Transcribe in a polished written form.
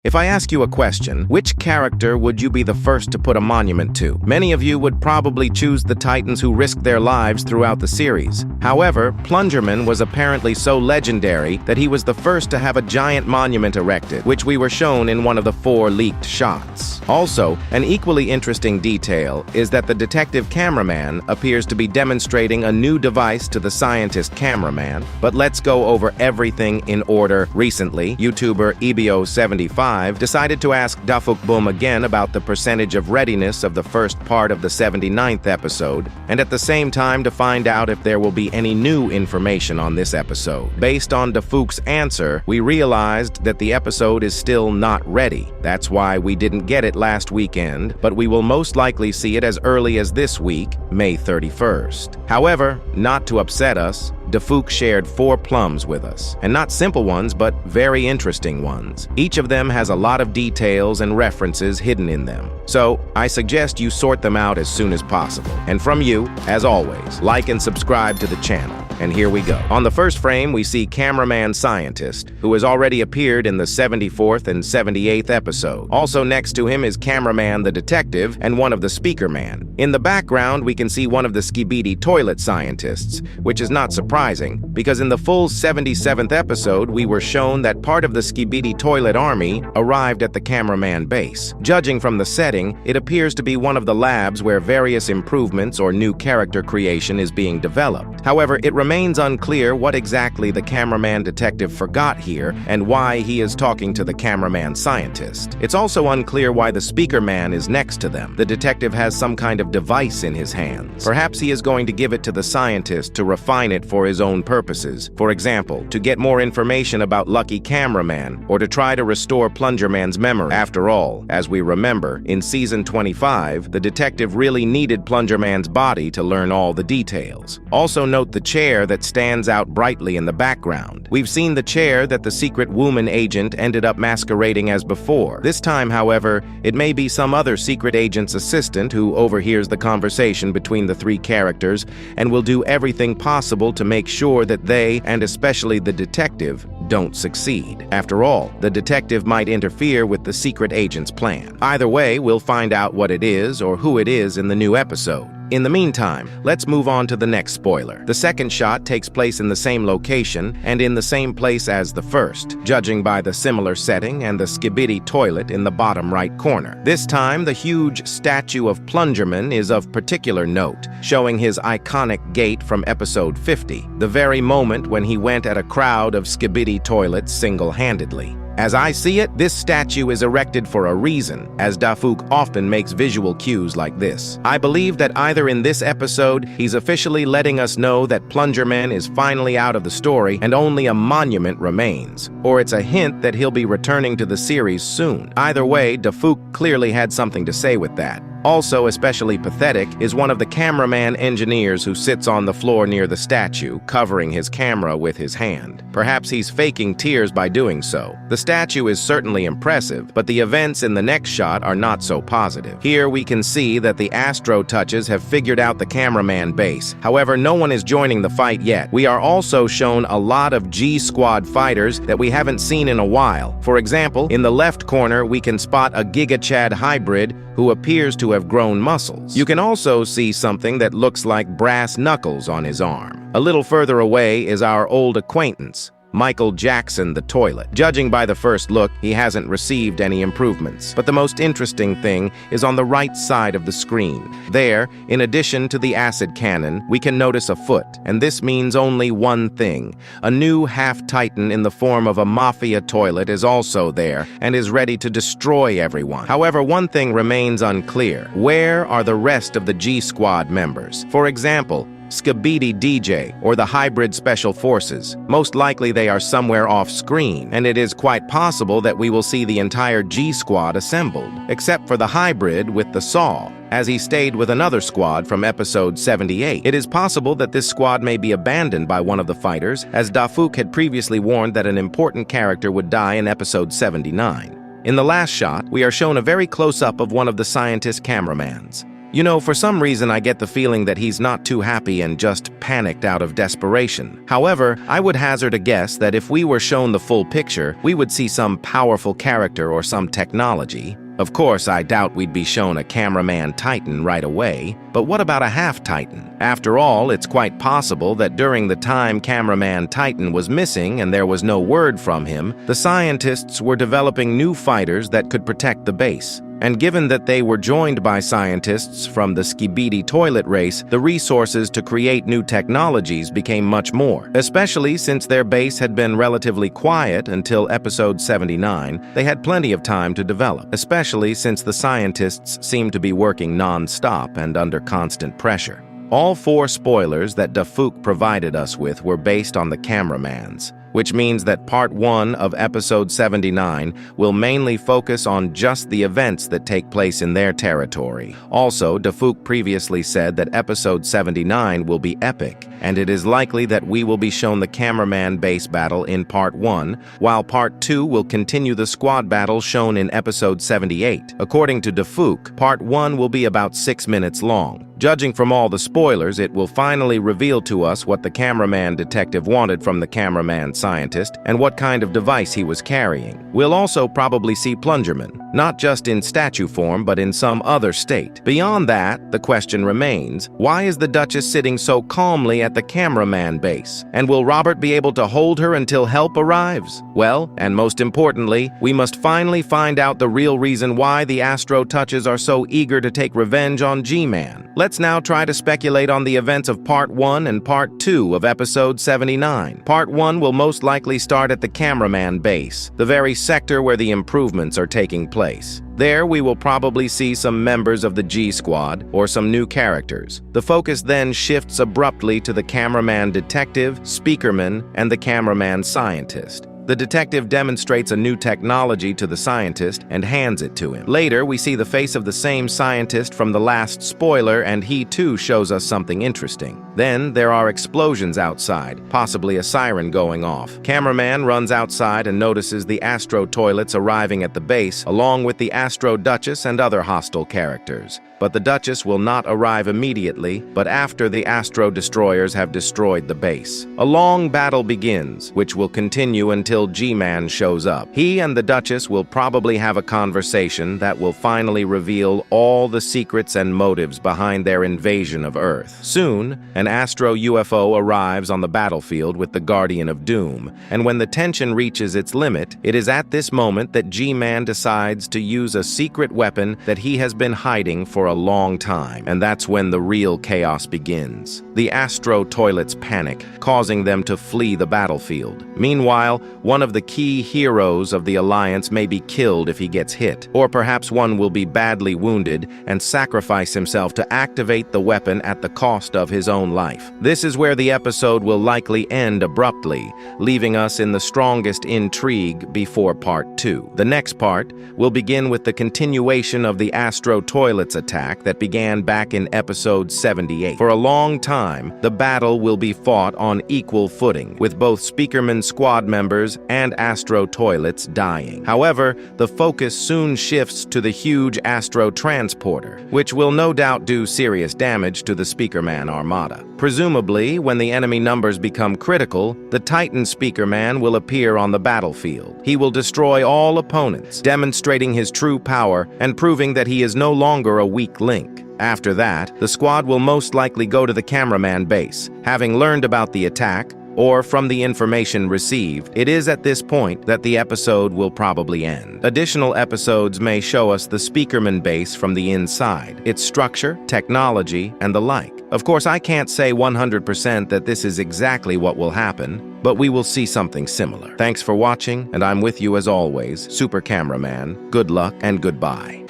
If I ask you a question, which character would you be the first to put a monument to? Many of you would probably choose the Titans who risked their lives throughout the series. However, Plungerman was apparently so legendary that he was the first to have a giant monument erected, which we were shown in one of the 4 leaked shots. Also, an equally interesting detail is that the detective Cameraman appears to be demonstrating a new device to the scientist Cameraman. But let's go over everything in order. Recently, YouTuber EBO75 decided to ask Dafuk again about the percentage of readiness of the first part of the 79th episode, and at the same time to find out if there will be any new information on this episode. Based on Dafuk's answer, we realized that the episode is still not ready. That's why we didn't get it last weekend, but we will most likely see it as early as this week, May 31st. However, not to upset us, Dafuk shared 4 plums with us, and not simple ones, but very interesting ones. Each of them has a lot of details and references hidden in them. So, I suggest you sort them out as soon as possible. And from you, as always, like and subscribe to the channel. And here we go. On the first frame, we see Cameraman Scientist, who has already appeared in the 74th and 78th episode. Also next to him is Cameraman the Detective and one of the Speaker Man. In the background, we can see one of the Skibidi Toilet Scientists, which is not surprising, because in the full 77th episode, we were shown that part of the Skibidi Toilet Army arrived at the Cameraman base. Judging from the setting, it appears to be one of the labs where various improvements or new character creation is being developed. However, it remains unclear what exactly the Cameraman Detective forgot here and why he is talking to the Cameraman Scientist. It's also unclear why the Speaker Man is next to them. The detective has some kind of device in his hands. Perhaps he is going to give it to the scientist to refine it for his own purposes. For example, to get more information about Lucky Cameraman, or to try to restore Plungerman's memory. After all, as we remember, in Season 25, the detective really needed Plungerman's body to learn all the details. Also note the chair that stands out brightly in the background. We've seen the chair that the secret woman agent ended up masquerading as before. This time, however, it may be some other secret agent's assistant who overhears the conversation between the 3 characters and will do everything possible to make sure that they, and especially the detective, don't succeed. After all, the detective might interfere with the secret agent's plan. Either way, we'll find out what it is or who it is in the new episode. In the meantime, let's move on to the next spoiler. The second shot takes place in the same location and in the same place as the first, judging by the similar setting and the Skibidi toilet in the bottom right corner. This time, the huge statue of Plungerman is of particular note, showing his iconic gait from episode 50, the very moment when he went at a crowd of Skibidi toilets single-handedly. As I see it, this statue is erected for a reason, as Dafuk often makes visual cues like this. I believe that either in this episode, he's officially letting us know that Plungerman is finally out of the story and only a monument remains, or it's a hint that he'll be returning to the series soon. Either way, Dafuk clearly had something to say with that. Also especially pathetic is one of the Cameraman engineers who sits on the floor near the statue, covering his camera with his hand. Perhaps he's faking tears by doing so. The statue is certainly impressive, but the events in the next shot are not so positive. Here we can see that the Astro touches have figured out the Cameraman base. However, no one is joining the fight yet. We are also shown a lot of G-Squad fighters that we haven't seen in a while. For example, in the left corner, we can spot a Giga Chad hybrid who appears to have grown muscles. You can also see something that looks like brass knuckles on his arm. A little further away is our old acquaintance, Michael Jackson the Toilet. Judging by the first look, he hasn't received any improvements. But the most interesting thing is on the right side of the screen. There, in addition to the acid cannon, we can notice a foot, and this means only one thing. A new half-titan in the form of a mafia toilet is also there, and is ready to destroy everyone. However, one thing remains unclear. Where are the rest of the G-Squad members? For example, Skibidi DJ, or the Hybrid Special Forces. Most likely they are somewhere off-screen, and it is quite possible that we will see the entire G-Squad assembled, except for the Hybrid with the saw, as he stayed with another squad from episode 78. It is possible that this squad may be abandoned by one of the fighters, as Dafuk had previously warned that an important character would die in episode 79. In the last shot, we are shown a very close-up of one of the scientist cameramans. You know, for some reason I get the feeling that he's not too happy and just panicked out of desperation. However, I would hazard a guess that if we were shown the full picture, we would see some powerful character or some technology. Of course, I doubt we'd be shown a Cameraman Titan right away, but what about a half-Titan? After all, it's quite possible that during the time Cameraman Titan was missing and there was no word from him, the scientists were developing new fighters that could protect the base. And given that they were joined by scientists from the Skibidi toilet race, the resources to create new technologies became much more. Especially since their base had been relatively quiet until episode 79, they had plenty of time to develop, especially since the scientists seemed to be working non-stop and under constant pressure. All 4 spoilers that Dafuk provided us with were based on the Cameramans, which means that Part 1 of Episode 79 will mainly focus on just the events that take place in their territory. Also, Dafuk previously said that Episode 79 will be epic, and it is likely that we will be shown the Cameraman base battle in Part 1, while Part 2 will continue the squad battle shown in Episode 78. According to Dafuk, Part 1 will be about 6 minutes long. Judging from all the spoilers, it will finally reveal to us what the Cameraman detective wanted from the Cameraman scientist and what kind of device he was carrying. We'll also probably see Plungerman, not just in statue form but in some other state. Beyond that, the question remains, why is the Duchess sitting so calmly at the Cameraman base? And will Robert be able to hold her until help arrives? Well, and most importantly, we must finally find out the real reason why the Astro Touches are so eager to take revenge on G-Man. Let's now try to speculate on the events of Part 1 and Part 2 of Episode 79. Part 1 will most likely start at the Cameraman base, the very sector where the improvements are taking place. There, we will probably see some members of the G-Squad or some new characters. The focus then shifts abruptly to the Cameraman detective, Speakerman, and the Cameraman scientist. The detective demonstrates a new technology to the scientist and hands it to him. Later, we see the face of the same scientist from the last spoiler, and he too shows us something interesting. Then, there are explosions outside, possibly a siren going off. Cameraman runs outside and notices the Astro toilets arriving at the base, along with the Astro Duchess and other hostile characters. But the Duchess will not arrive immediately, but after the Astro destroyers have destroyed the base. A long battle begins, which will continue until G-Man shows up. He and the Duchess will probably have a conversation that will finally reveal all the secrets and motives behind their invasion of Earth. Soon, an Astro UFO arrives on the battlefield with the Guardian of Doom, and when the tension reaches its limit, it is at this moment that G-Man decides to use a secret weapon that he has been hiding for a long time, and that's when the real chaos begins. The Astro toilets panic, causing them to flee the battlefield. Meanwhile, one of the key heroes of the Alliance may be killed if he gets hit, or perhaps one will be badly wounded and sacrifice himself to activate the weapon at the cost of his own life. This is where the episode will likely end abruptly, leaving us in the strongest intrigue before Part 2. The next part will begin with the continuation of the Astro toilets attack that began back in Episode 78. For a long time, the battle will be fought on equal footing, with both Speakerman squad members and Astro toilets dying. However, the focus soon shifts to the huge Astro transporter, which will no doubt do serious damage to the Speakerman armada. Presumably, when the enemy numbers become critical, the Titan Speakerman will appear on the battlefield. He will destroy all opponents, demonstrating his true power and proving that he is no longer a weak link. After that, the squad will most likely go to the Cameraman base. Having learned about the attack, or from the information received, it is at this point that the episode will probably end. Additional episodes may show us the Speakerman base from the inside, its structure, technology, and the like. Of course, I can't say 100% that this is exactly what will happen, but we will see something similar. Thanks for watching, and I'm with you as always, Super Cameraman. Good luck and goodbye.